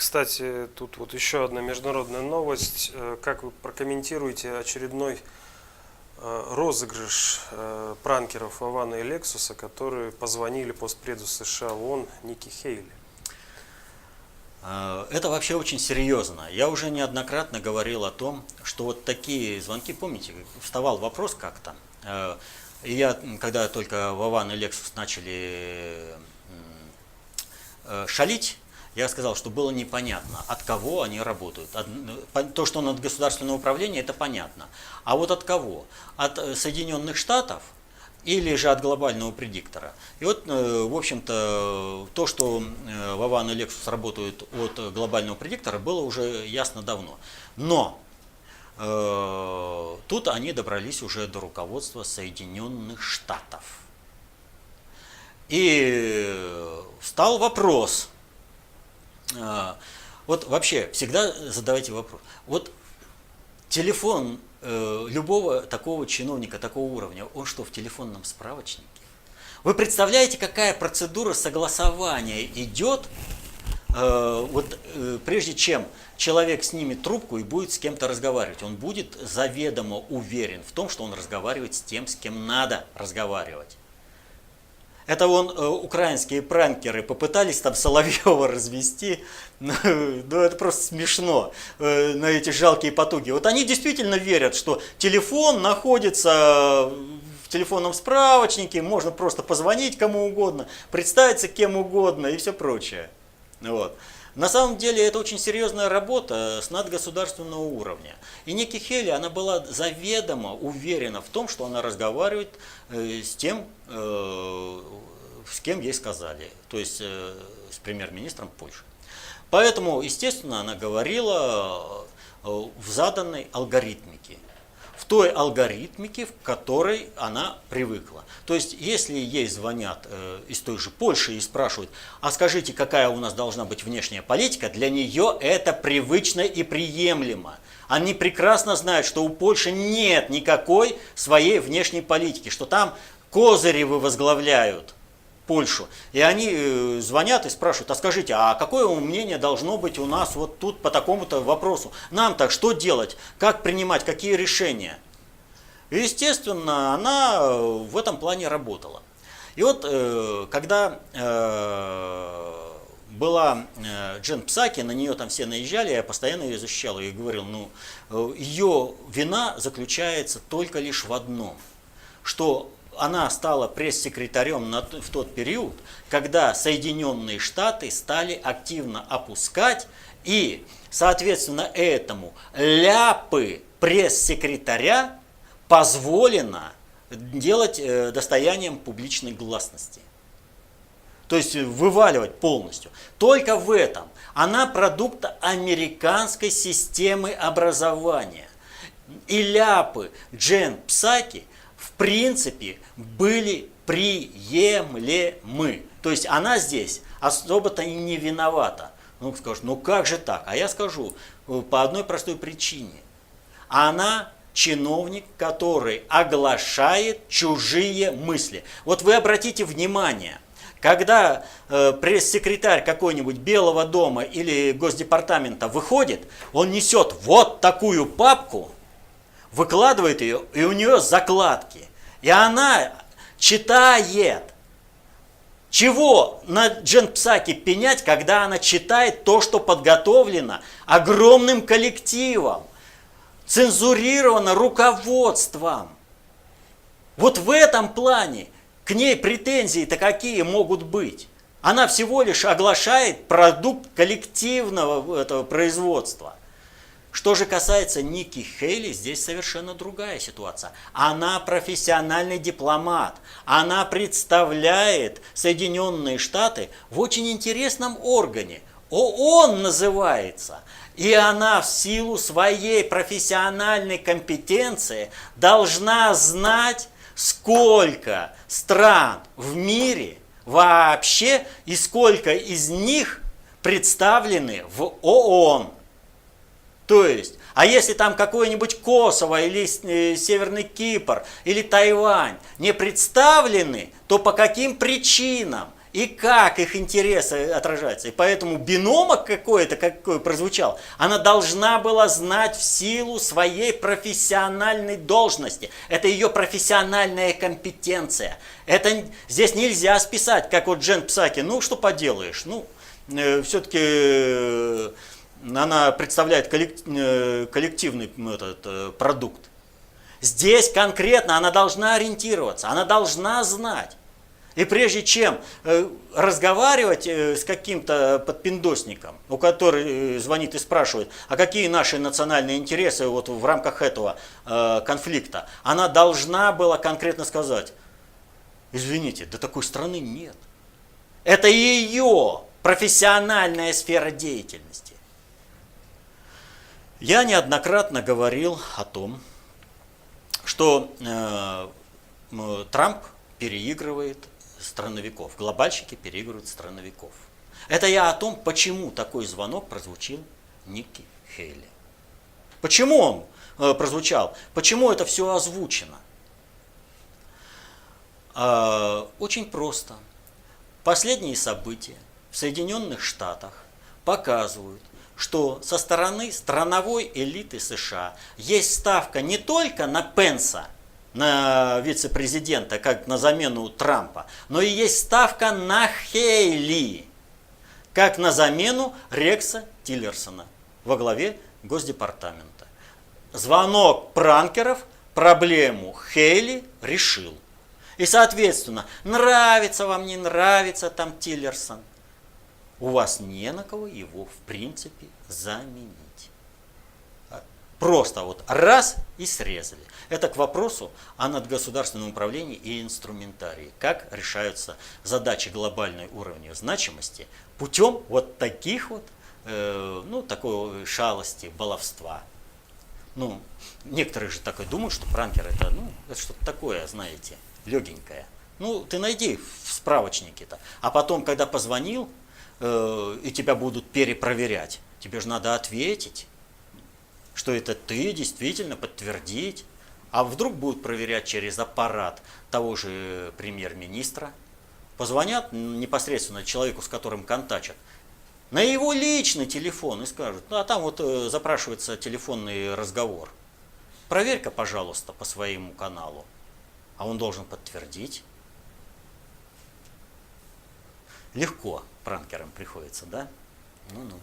Кстати, тут вот еще одна международная новость. Как вы прокомментируете очередной розыгрыш пранкеров Вавана и Лексуса, которые позвонили постпреду США ООН Ники Хейли? Это вообще очень серьезно. Я уже неоднократно говорил о том, что вот такие звонки, помните, вставал вопрос как-то. И я, когда только Вован и Лексус начали шалить, я сказал, что было непонятно, от кого они работают. То, что он от государственного управления, это понятно. А вот от кого? От Соединенных Штатов или же от глобального предиктора. И вот, в общем-то, то, что Вован и Лексус работают от глобального предиктора, было уже ясно давно. Но тут они добрались уже до руководства Соединенных Штатов. И встал вопрос. Вот вообще, всегда задавайте вопрос. Вот телефон любого такого чиновника, такого уровня, он что, в телефонном справочнике? Вы представляете, какая процедура согласования идет, прежде чем человек снимет трубку и будет с кем-то разговаривать? Он будет заведомо уверен в том, что он разговаривает с тем, с кем надо разговаривать. Это украинские пранкеры попытались там Соловьева развести, ну это просто смешно, на эти жалкие потуги. Вот они действительно верят, что телефон находится в телефонном справочнике, можно просто позвонить кому угодно, представиться кем угодно и все прочее. Вот. На самом деле это очень серьезная работа с надгосударственного уровня. И Ники Хейли, она была заведомо уверена в том, что она разговаривает с тем, с кем ей сказали, то есть с премьер-министром Польши. Поэтому, естественно, она говорила в заданной алгоритмике. В той алгоритмике, в которой она привыкла. То есть, если ей звонят из той же Польши и спрашивают, а скажите, какая у нас должна быть внешняя политика, для нее это привычно и приемлемо. Они прекрасно знают, что у Польши нет никакой своей внешней политики, что там Козыревы возглавляют Польшу. И они звонят и спрашивают, а скажите, а какое мнение должно быть у нас вот тут по такому-то вопросу? Нам так что делать? Как принимать? Какие решения? И, естественно, она в этом плане работала. И вот, когда была Джен Псаки, на нее там все наезжали, я постоянно ее защищал и говорил, ее вина заключается только лишь в одном, что она стала пресс-секретарем в тот период, когда Соединенные Штаты стали активно опускать, и, соответственно, этому ляпы пресс-секретаря позволено делать достоянием публичной гласности. То есть вываливать полностью. Только в этом. Она продукт американской системы образования. И ляпы Джен Псаки в принципе были приемлемы. То есть она здесь особо-то и не виновата. Ну, скажешь, ну как же так? А я скажу, по одной простой причине. Она чиновник, который оглашает чужие мысли. Вот вы обратите внимание, когда пресс-секретарь какой-нибудь Белого дома или Госдепартамента выходит, он несет вот такую папку, выкладывает ее, и у нее закладки. И она читает. Чего на Джен Псаки пенять, когда она читает то, что подготовлено огромным коллективом, цензурировано руководством? Вот в этом плане к ней претензии-то какие могут быть? Она всего лишь оглашает продукт коллективного этого производства. Что же касается Ники Хейли, здесь совершенно другая ситуация. Она профессиональный дипломат. Она представляет Соединенные Штаты в очень интересном органе. ООН называется. И она в силу своей профессиональной компетенции должна знать, сколько стран в мире вообще и сколько из них представлены в ООН. То есть, а если там какой-нибудь Косово или Северный Кипр или Тайвань не представлены, то по каким причинам и как их интересы отражаются. И поэтому бинома какой-то, какой прозвучал, она должна была знать в силу своей профессиональной должности. Это ее профессиональная компетенция. Это здесь нельзя списать, как вот Джен Псаки, ну что поделаешь, ну все-таки она представляет коллективный этот продукт. Здесь конкретно она должна ориентироваться, она должна знать. И прежде чем разговаривать с каким-то подпиндосником, у которого звонит и спрашивает, а какие наши национальные интересы вот в рамках этого конфликта, она должна была конкретно сказать, извините, да такой страны нет. Это ее профессиональная сфера деятельности. Я неоднократно говорил о том, что Трамп переигрывает страновиков, глобальщики переигрывают страновиков. Это я о том, почему такой звонок прозвучил Никки Хейли. Почему он прозвучал? Почему это все озвучено? Очень просто. Последние события в Соединенных Штатах показывают, что со стороны страновой элиты США есть ставка не только на Пенса, на вице-президента, как на замену Трампа, но и есть ставка на Хейли, как на замену Рекса Тиллерсона во главе Госдепартамента. Звонок пранкеров проблему Хейли решил. И, соответственно, нравится вам, не нравится там Тиллерсон, у вас не на кого его, в принципе, заменить. Просто вот раз и срезали. Это к вопросу о надгосударственном управлении и инструментарии. Как решаются задачи глобальной уровня значимости путем вот таких вот, такой шалости, баловства. Ну, некоторые же так и думают, что пранкер это что-то такое, знаете, легенькое. Ну, ты найди в справочнике-то. А потом, когда позвонил, и тебя будут перепроверять, тебе же надо ответить, что это ты действительно, подтвердить. А вдруг будут проверять через аппарат того же премьер-министра, позвонят непосредственно человеку, с которым контачат, на его личный телефон и скажут, а там вот запрашивается телефонный разговор. Проверь-ка, пожалуйста, по своему каналу. А он должен подтвердить. Легко пранкерам приходится, да? Ну-ну.